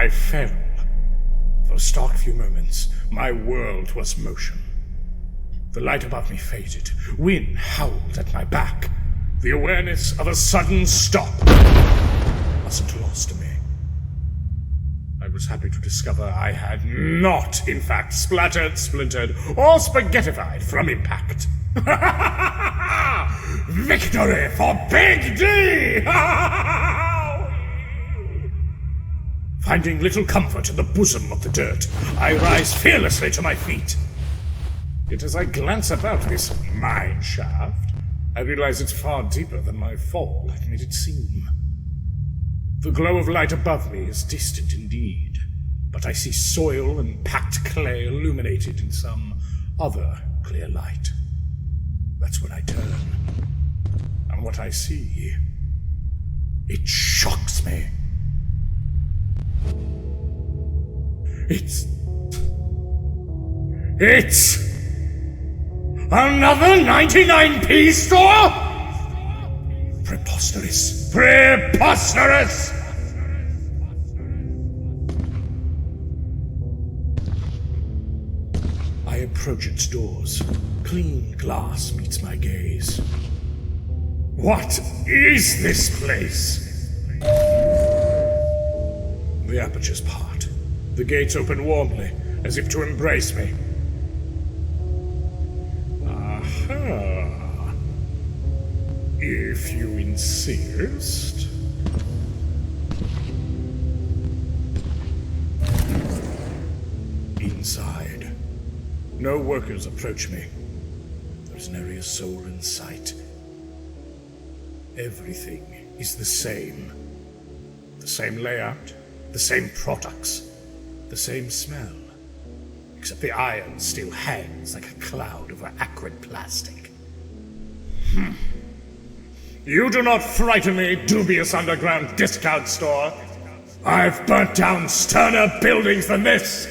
I fell. For a stark few moments, my world was motion. The light above me faded. Wind howled at my back. The awareness of a sudden stop wasn't lost to me. I was happy to discover I had not, in fact, splattered, splintered, or spaghettified from impact. Victory for Big D! Finding little comfort in the bosom of the dirt, I rise fearlessly to my feet. Yet as I glance about this mine shaft, I realize it's far deeper than my fall had made it seem. The glow of light above me is distant indeed, but I see soil and packed clay illuminated in some other clear light. That's when I turn, and what I see, it shocks me. It's another 99p store? Preposterous! Preposterous! I approach its doors. Clean glass meets my gaze. What is this place? The apertures part. The gates open warmly, as if to embrace me. Aha. If you insist. Inside. No workers approach me. There's nary a soul in sight. Everything is the same. The same layout, the same products, the same smell. Except the iron still hangs like a cloud over acrid plastic. You do not frighten me, dubious underground discount store. I've burnt down sterner buildings than this.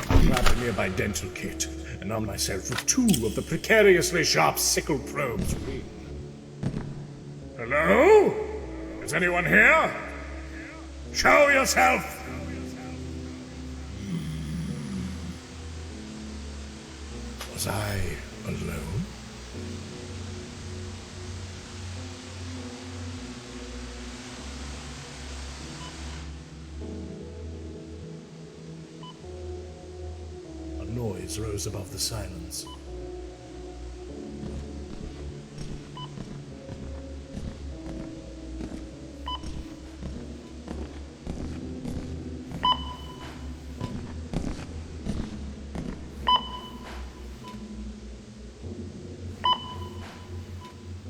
I grab a nearby dental kit and arm myself with two of the precariously sharp sickle probes. Hello? Is anyone here? Show yourself! Was I alone? A noise rose above the silence.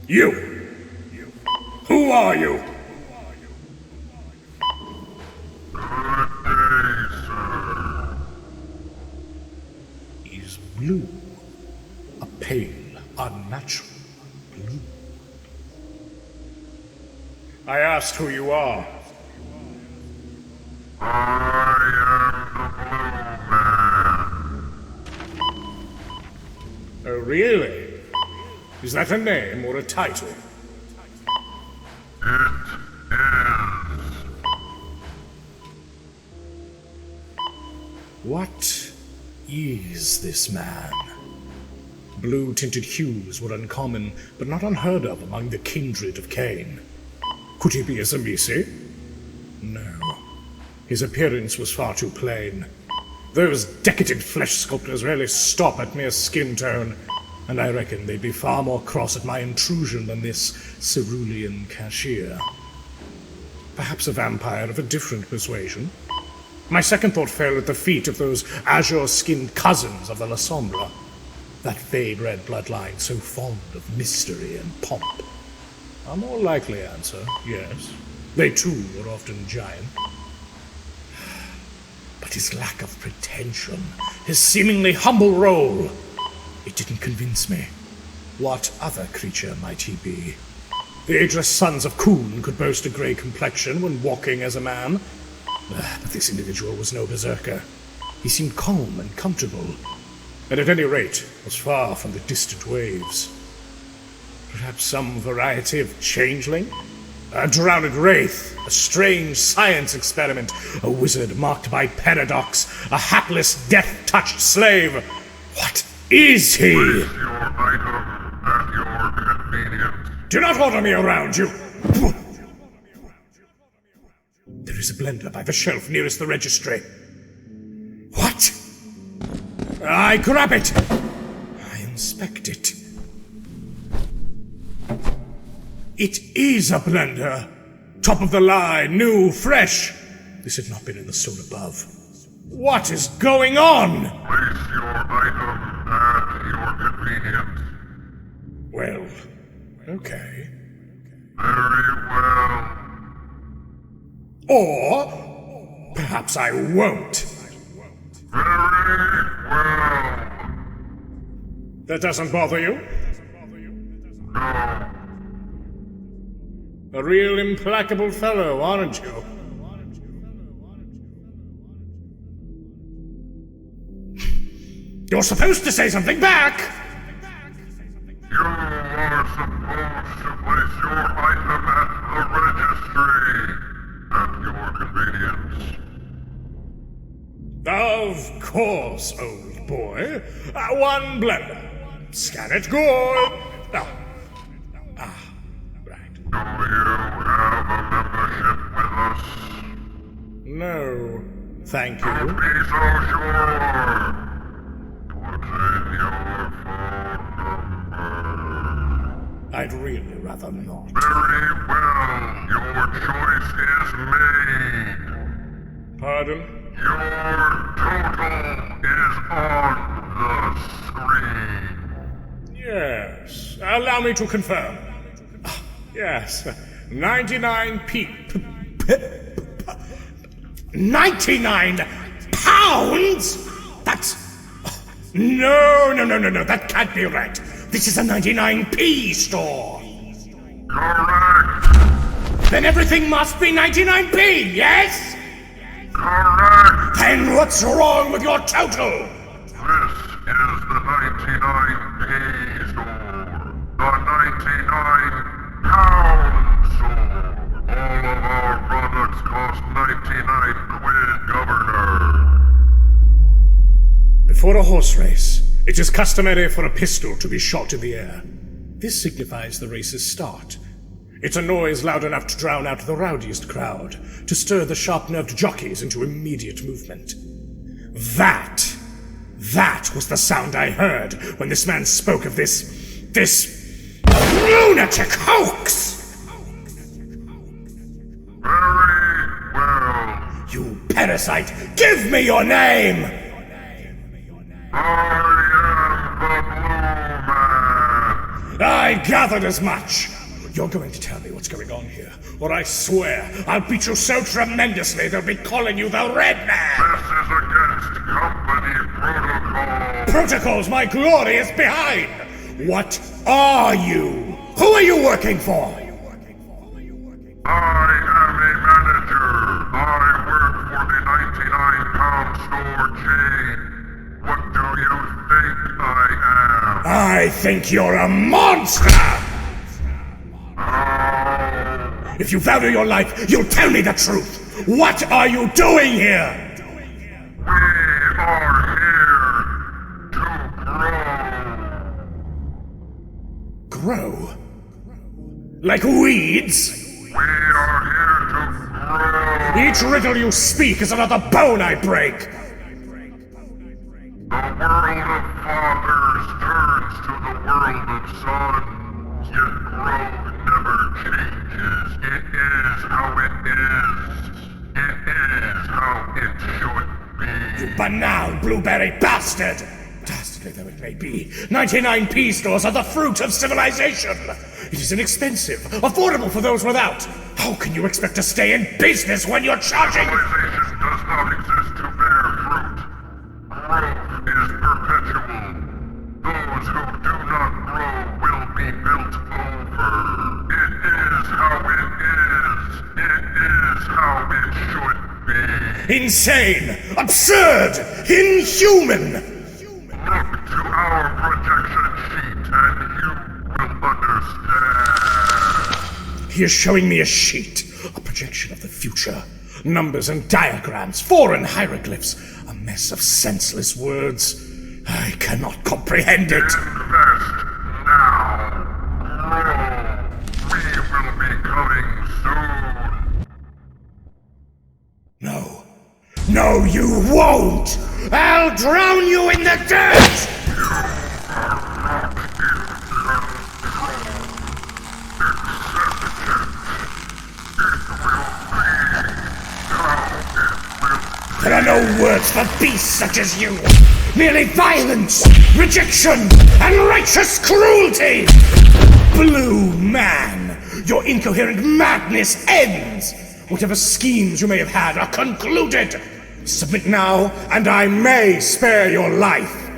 You! Who are you? Good day, sir. He's blue. A pale, unnatural blue. I asked who you are. I am the Blue Man. Oh, really? Is that a name or a title? It is. What is this man? Blue-tinted hues were uncommon, but not unheard of among the kindred of Cain. Could he be a Zamisi? No. His appearance was far too plain. Those decadent flesh sculptors rarely stop at mere skin tone, and I reckon they'd be far more cross at my intrusion than this cerulean cashier. Perhaps a vampire of a different persuasion. My second thought fell at the feet of those azure-skinned cousins of the La Sombra, that fade-red bloodline so fond of mystery and pomp. A more likely answer, yes. They too were often giant. But his lack of pretension, his seemingly humble role, it didn't convince me. What other creature might he be? The ageless sons of Khun could boast a grey complexion when walking as a man. But this individual was no berserker. He seemed calm and comfortable, and at any rate was far from the distant waves. Perhaps some variety of changeling? A drowned wraith, a strange science experiment, a wizard marked by paradox, a hapless, death-touched slave. What is he? Place your item at your convenience. Do not order me around, you! There is a blender by the shelf nearest the registry. What? I grab it! I inspect it. It is a blender. Top of the line, new, fresh. This had not been in the store above. What is going on? Place your item at your convenience. Well, okay. Very well. Or perhaps I won't. Very well. That doesn't bother you? No. A real implacable fellow, aren't you? You're supposed to say something back! You are supposed to place your item at the registry at your convenience. Of course, old boy. One blender. Scan it good. Right. Do you have a membership with us? No, thank Don't you. be so sure. What's in your phone number? I'd really rather not. Very well. Your choice is made. Pardon? Your total is on the screen. Yes. Allow me to confirm. Yes. 99 pounds? That's... No. That can't be right. This is a 99p store. Correct. Then everything must be 99p, yes? Correct. Then what's wrong with your total? This is the 99p store. The 99 pound store. All of our products cost 99 quid, Governor. Before a horse race, it is customary for a pistol to be shot in the air. This signifies the race's start. It's a noise loud enough to drown out the rowdiest crowd, to stir the sharp-nerved jockeys into immediate movement. That was the sound I heard when this man spoke of this lunatic hoax! Very well. You parasite, give me your name! I am the Blue Man. I gathered as much. You're going to tell me what's going on here, or I swear I'll beat you so tremendously they'll be calling you the Red Man! This is against company protocol. Protocols my glory is behind! What are you? Who are you working for? I am a manager. I work for the 99 pound store chain. What do you think I am? I think you're a monster! If you value your life, you'll tell me the truth! What are you doing here? We are here to grow. Grow? Like weeds? We are here to grow. Each riddle you speak is another bone I break! The world of fathers turns to the world of sons, yet growth never changes. It is how it is. It is how it should be. You banal blueberry bastard! Dastardly though it may be, 99p stores are the fruit of civilization! It is inexpensive, affordable for those without! How can you expect to stay in business when you're charging? Civilization does not exist to bear fruit. Growth is perpetual. Those who do not grow will be built over. It is how it is. It is how it should be. Insane! Absurd! Inhuman! Look to our projection sheet and you will understand. He is showing me a sheet, a projection of the future. Numbers and diagrams, foreign hieroglyphs, a mess of senseless words. I cannot comprehend it. Invest now. Grow. We will be coming soon. No. No, you won't! I'll drown you in the dirt! There are no words for beasts such as you. Merely violence, rejection, and righteous cruelty. Blue man, your incoherent madness ends. Whatever schemes you may have had are concluded. Submit now, and I may spare your life.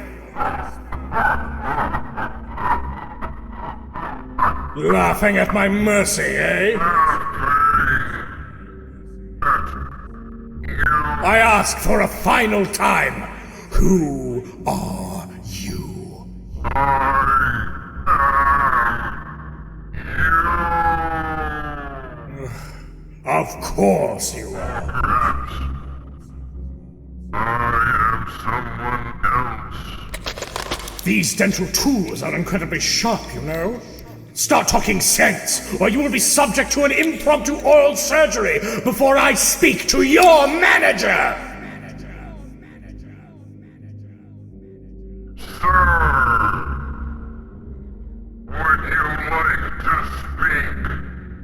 Laughing at my mercy, eh? I ask for a final time. Who are you? Of course you are. I am someone else. These dental tools are incredibly sharp, you know. Start talking sense, or you will be subject to an impromptu oral surgery before I speak to your manager! Sir, would you like to speak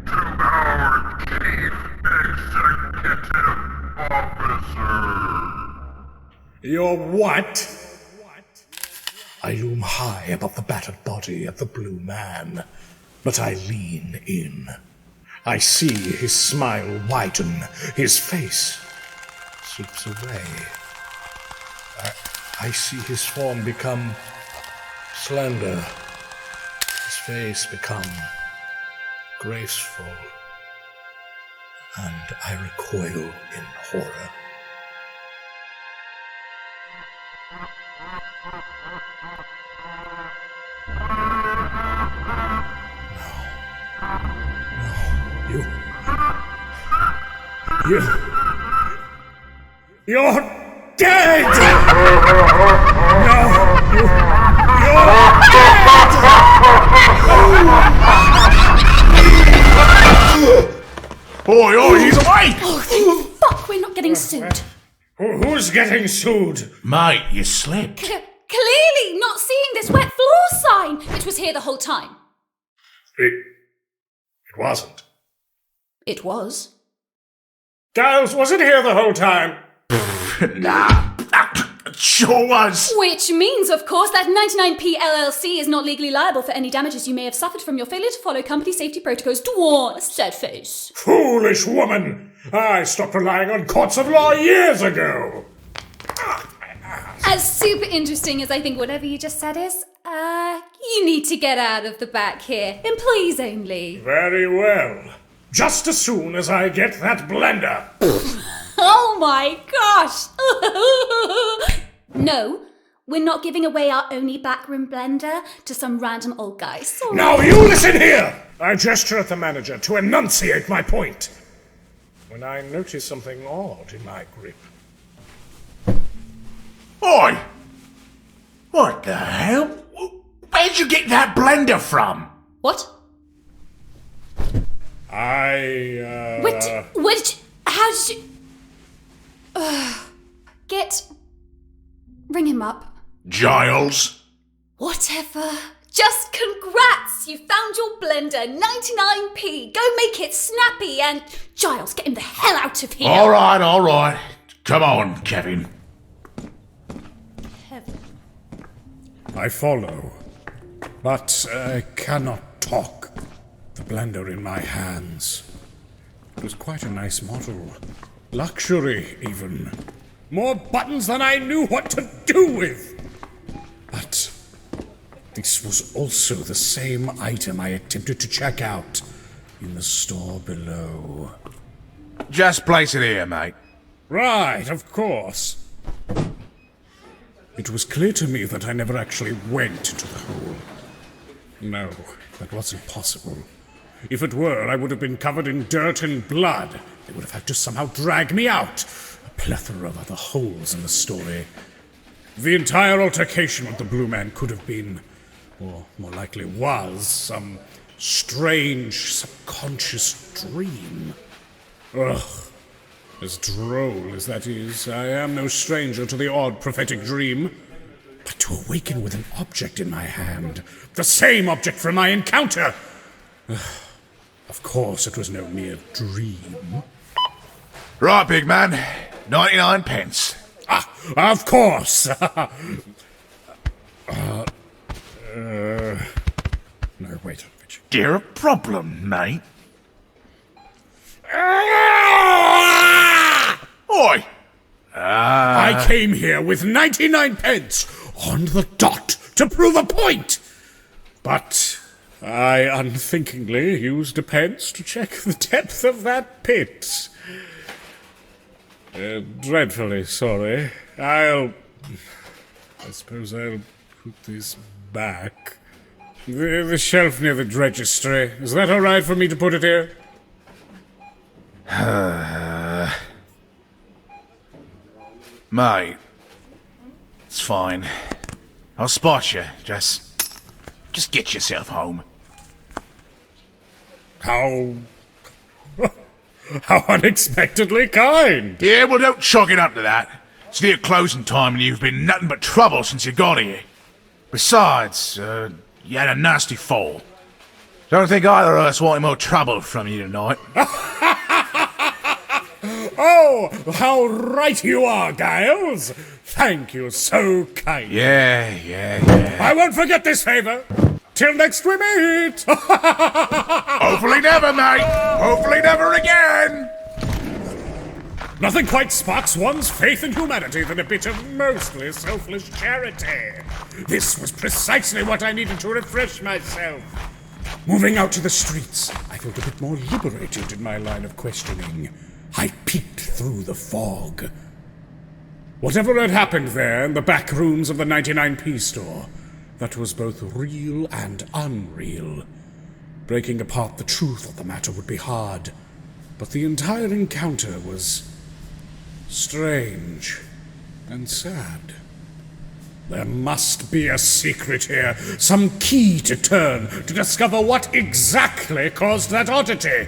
to our Chief Executive Officer? Your what? I loom high above the battered body of the blue man, but I lean in. I see his smile widen, his face slips away. I see his form become slender, his face become graceful, and I recoil in horror. You're dead! No, you're dead! Oi, he's awake! Oh, thank fuck we're not getting sued. Who's getting sued? Mate, you slipped. Clearly not seeing this wet floor sign. It was here the whole time. It wasn't. It was. Giles wasn't here the whole time. Nah, sure was. Which means, of course, that 99p LLC is not legally liable for any damages you may have suffered from your failure to follow company safety protocols. Dwarf, sad face. Foolish woman! I stopped relying on courts of law years ago. As super interesting as I think whatever you just said is, you need to get out of the back here. Employees only. Very well. Just as soon as I get that blender. Oh my gosh! No, we're not giving away our only backroom blender to some random old guy. Sorry. Now you listen here! I gesture at the manager to enunciate my point. When I notice something odd in my grip. Oi! What the hell? Where'd you get that blender from? What? How did you... Ring him up. Giles? Whatever. Just congrats! You found your blender, 99p. Go make it snappy and... Giles, get him the hell out of here. All right. Come on, Kevin. Heaven. I follow, but I cannot talk. The blender in my hands. It was quite a nice model. Luxury, even. More buttons than I knew what to do with. But this was also the same item I attempted to check out in the store below. Just place it here, mate. Right, of course. It was clear to me that I never actually went into the hole. No, that wasn't possible. If it were, I would have been covered in dirt and blood. They would have had to somehow drag me out. A plethora of other holes in the story. The entire altercation with the Blue Man could have been, or more likely was, some strange, subconscious dream. Ugh. As droll as that is, I am no stranger to the odd prophetic dream. But to awaken with an object in my hand, the same object from my encounter! Of course it was no mere dream. Right, big man. 99 pence. Ah, of course! No, wait. Dear a problem, mate. Oi! I came here with 99 pence on the dot to prove a point! But I unthinkingly used a pence to check the depth of that pit. Dreadfully sorry. I suppose I'll put this back. The shelf near the registry. Is that all right for me to put it here? Mate, it's fine. I'll spot you. Just get yourself home. How unexpectedly kind. Yeah, well, don't chalk it up to that. It's near closing time and you've been nothing but trouble since you got here. Besides, you had a nasty fall. Don't think either of us want any more trouble from you tonight. Oh, how right you are, Giles! Thank you so kind. Yeah. I won't forget this favor. Till next we meet! Hopefully never, mate! Hopefully never again! Nothing quite sparks one's faith in humanity than a bit of mostly selfless charity. This was precisely what I needed to refresh myself. Moving out to the streets, I felt a bit more liberated in my line of questioning. I peeked through the fog. Whatever had happened there in the back rooms of the 99p store, that was both real and unreal. Breaking apart the truth of the matter would be hard, but the entire encounter was strange and sad. There must be a secret here, some key to turn to discover what exactly caused that oddity.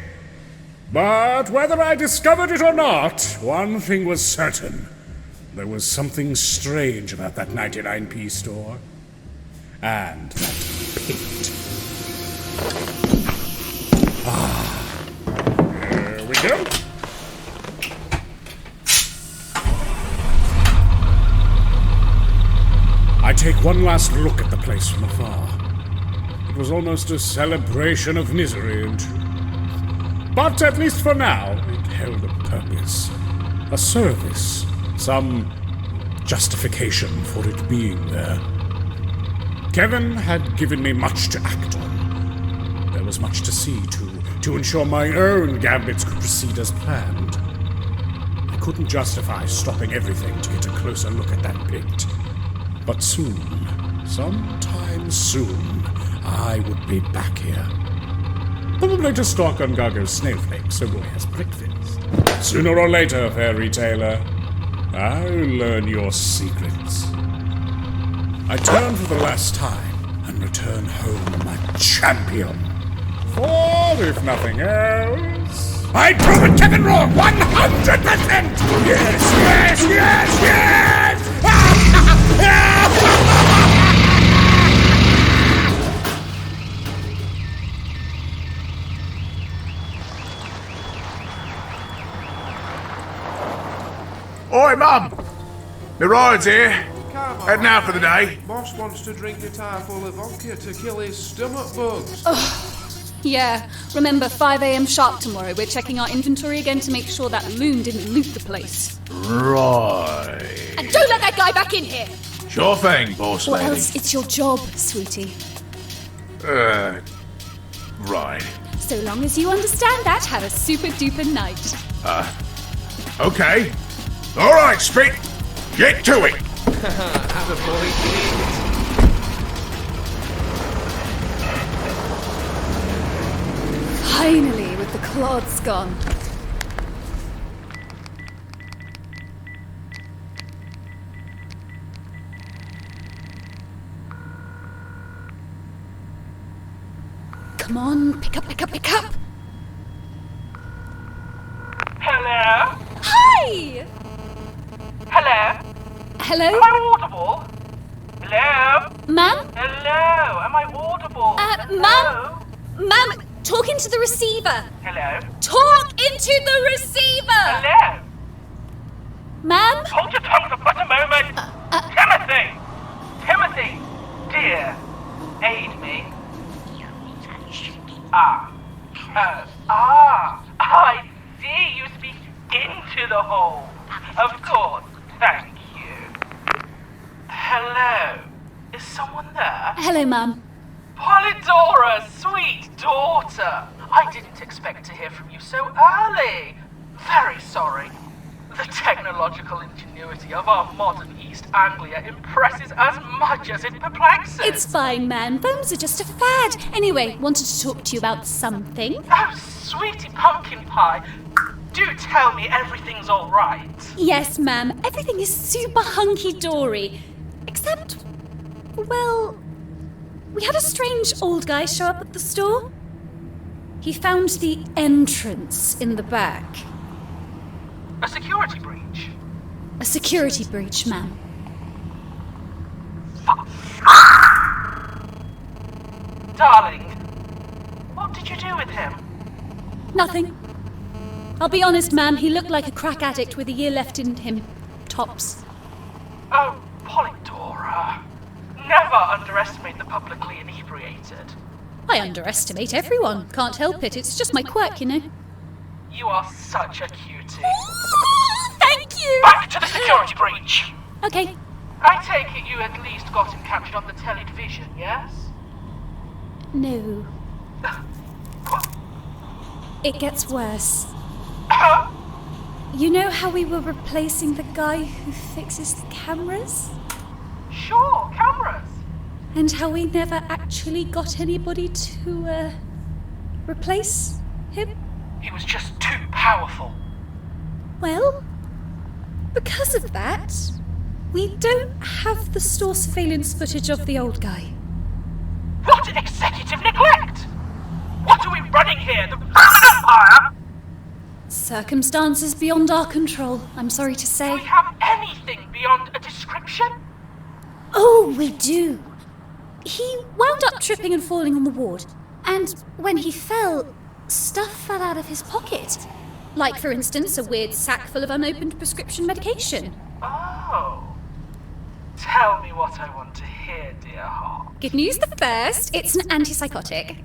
But whether I discovered it or not, one thing was certain. There was something strange about that 99p store. And that pit. There we go. I take one last look at the place from afar. It was almost a celebration of misery and truth. But at least for now, it held a purpose. A service. Some justification for it being there. Kevin had given me much to act on. There was much to see to ensure my own gambits could proceed as planned. I couldn't justify stopping everything to get a closer look at that pit. But soon, sometime soon, I would be back here. Probably to stalk on Gargo's snowflakes so boy has breakfast. Sooner or later, fair retailer, I'll learn your secrets. I turn for the last time and return home a champion. For, if nothing else, I'd proven Kevin wrong 100%! Yes! Oi, Mum! The ride's here. Heading out for the day. Boss wants to drink a tire full of vodka to kill his stomach bugs. Yeah, remember 5 a.m. sharp tomorrow. We're checking our inventory again to make sure that loon didn't loot the place. Right. And don't let that guy back in here! Sure thing, boss Or lady. else it's your job, sweetie. Right. So long as you understand that, have a super duper night. Okay. All right, Spit. Get to it. Attaboy, kid. Finally, with the clods gone. Come on, pick up. Hello? Hi! Hello? Hello? Am I audible? Hello? Ma'am? Hello? Am I audible? Ma'am? Ma'am, talk into the receiver. Hello? Talk into the receiver! Hello? Ma'am? Hold your tongue for but a moment. Timothy! Timothy! Dear, aid me. I see you speak into the hole. Of course, thank you. Hello? Is someone there? Hello, ma'am. Polydora, sweet daughter! I didn't expect to hear from you so early. Very sorry. The technological ingenuity of our modern East Anglia impresses as much as it perplexes. It's fine, man. Phones are just a fad. Anyway, wanted to talk to you about something. Oh, sweetie pumpkin pie. Do tell me everything's all right. Yes, ma'am. Everything is super hunky-dory. Except, well, we had a strange old guy show up at the store. He found the entrance in the back. A security breach. A security breach, ma'am. Darling, what did you do with him? Nothing. I'll be honest, ma'am, he looked like a crack addict with a year left in him. Tops. Oh, Polydora. Never underestimate the publicly inebriated. I underestimate everyone. Can't help it. It's just my quirk, you know. You are such a cutie. Thank you! Back to the security breach. Okay. I take it you at least got him captured on the television, yes? No. It gets worse. You know how we were replacing the guy who fixes the cameras? Sure, cameras. And how we never actually got anybody to, replace him? He was just too powerful. Well, because of that, we don't have the store surveillance footage of the old guy. What executive neglect! What are we running here? The Empire? Circumstances beyond our control, I'm sorry to Do say. we have anything beyond a description? Oh, we do. He wound up tripping and falling on the ward. And when he fell, stuff fell out of his pocket. Like, for instance, a weird sack full of unopened prescription medication. Oh. Tell me what I want to hear, dear heart. Good news the first, it's an antipsychotic.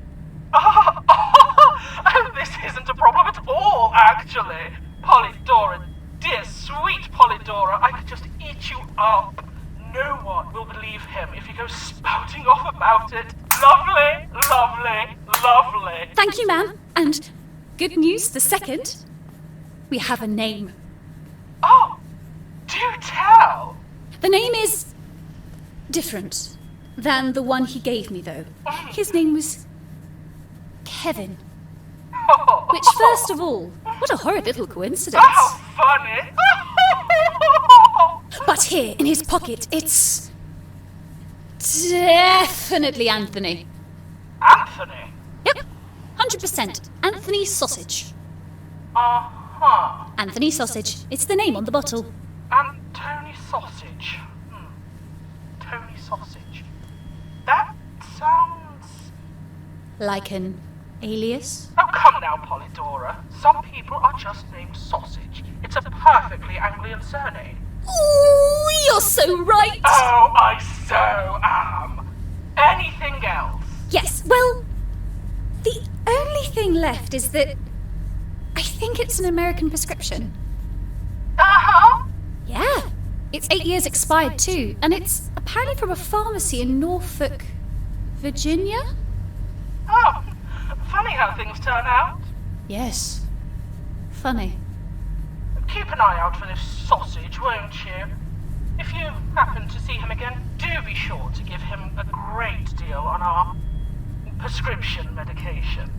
Oh, this isn't a problem at all, actually. Polydora, dear sweet Polydora, I could just eat you up. No one will believe him if he goes spouting off about it. Lovely, lovely, lovely. Thank you, ma'am. And good news the second, we have a name. Oh, do tell. The name is different than the one he gave me, though. His name was Kevin. Which, first of all, what a horrid little coincidence. How funny. But here, in his pocket, it's definitely Anthony. Anthony? Yep, 100%. Anthony Sausage. Uh-huh. Anthony Sausage. It's the name on the bottle. And Tony Sausage. Tony Sausage. That sounds... Like an alias? Oh, come now, Polydora. Some people are just named Sausage. It's a perfectly Anglian surname. Ooh, you're so right! Oh, I so am. Anything else? Yes, well, the only thing left is that I think it's an American prescription. Uh-huh. Yeah, it's 8 years expired too, and it's apparently from a pharmacy in Norfolk, Virginia? Oh, funny how things turn out. Yes, funny. Keep an eye out for this sausage, won't you? If you happen to see him again, do be sure to give him a great deal on our prescription medication.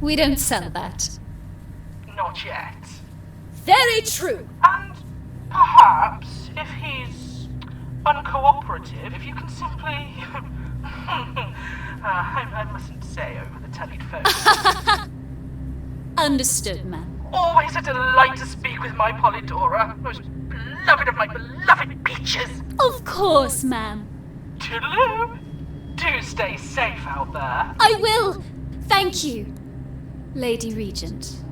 We don't sell that. Not yet. Very true. And perhaps, if he's uncooperative, if you can simply... I mustn't say over the telephone. Understood, ma'am. Always a delight to speak with my Polydora, most beloved of my beloved peaches. Of course, ma'am. Toodaloo. Do stay safe out there. I will. Thank you, Lady Regent.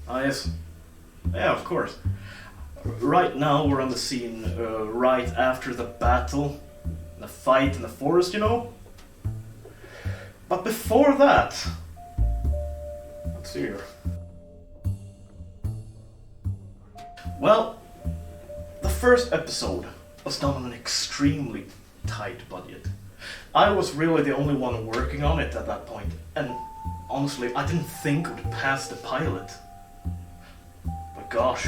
Ah, yes. Yeah, of course. Right now we're on the scene right after the battle, the fight in the forest, you know? But before that... Let's see here. Well, the first episode was done on an extremely tight budget. I was really the only one working on it at that point, and honestly, I didn't think it would pass the pilot. But gosh,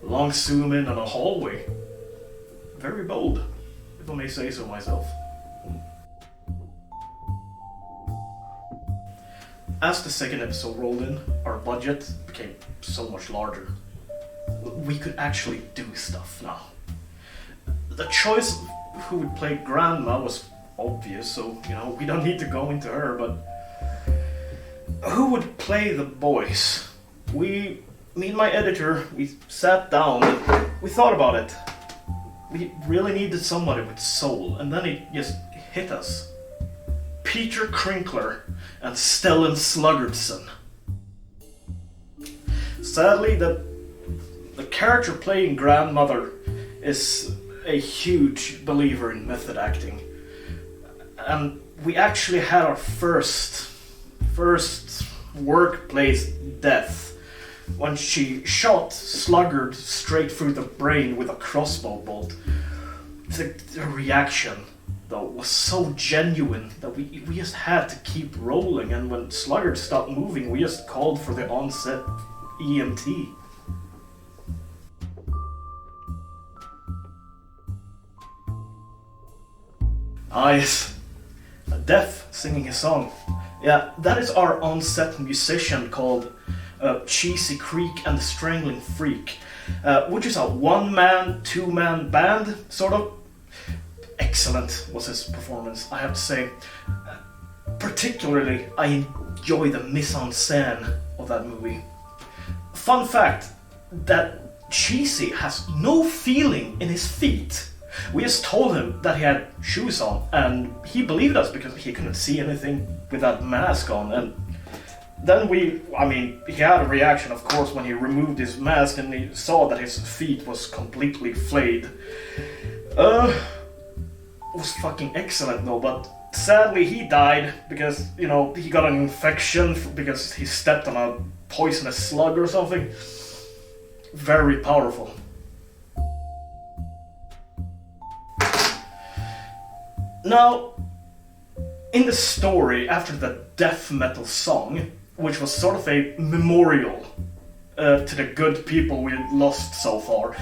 long zoom in on a hallway. Very bold, if I may say so myself. As the second episode rolled in, our budget became so much larger. We could actually do stuff now. The choice of who would play Grandma was obvious, so, we don't need to go into her, but who would play the boys? Me and my editor, we sat down and we thought about it. We really needed somebody with soul, and then it just hit us. Peter Crinkler and Stellan Sluggerson. Sadly, the character playing grandmother is a huge believer in method acting. And we actually had our first workplace death when she shot Sluggard straight through the brain with a crossbow bolt. The reaction, though, was so genuine that we just had to keep rolling, and when Sluggard stopped moving, we just called for the on-set EMT. Ah yes, a deaf singing a song. Yeah, that is our on-set musician called Cheesy Creek and the Strangling Freak, which is a one-man, two-man band, sort of. Excellent was his performance, I have to say. Particularly, I enjoy the mise-en-scène of that movie. Fun fact, that Cheesy has no feeling in his feet. We just told him that he had shoes on, and he believed us because he couldn't see anything with that mask on. And then he had a reaction, of course, when he removed his mask and he saw that his feet was completely flayed. It was fucking excellent though, but sadly he died because, he got an infection because he stepped on a poisonous slug or something. Very powerful. Now, in the story, after the death metal song, which was sort of a memorial to the good people we lost so far,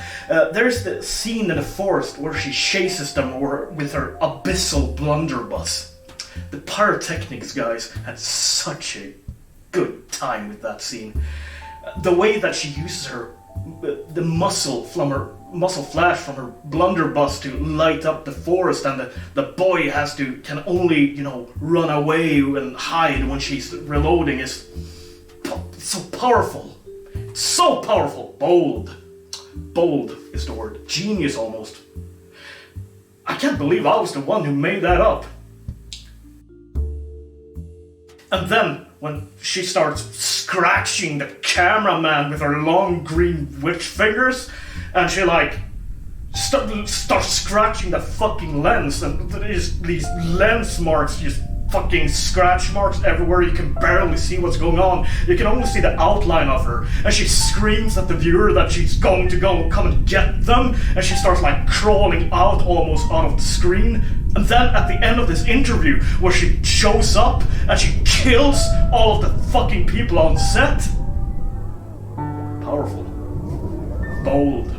there's the scene in the forest where she chases them with her abyssal blunderbuss. The pyrotechnics guys had such a good time with that scene. The way that she uses the muzzle flash from her blunderbuss to light up the forest, and the boy can only run away and hide when she's reloading is so powerful. So powerful. Bold is the word. Genius almost. I can't believe I was the one who made that up. And then when she starts scratching the cameraman with her long green witch fingers, and she starts scratching the fucking lens, and there's these lens marks, just fucking scratch marks everywhere. You can barely see what's going on. You can only see the outline of her, and she screams at the viewer that she's going to come and get them, and she starts crawling almost out of the screen. And then at the end of this interview, where she shows up and she kills all of the fucking people on set. Powerful. Bold.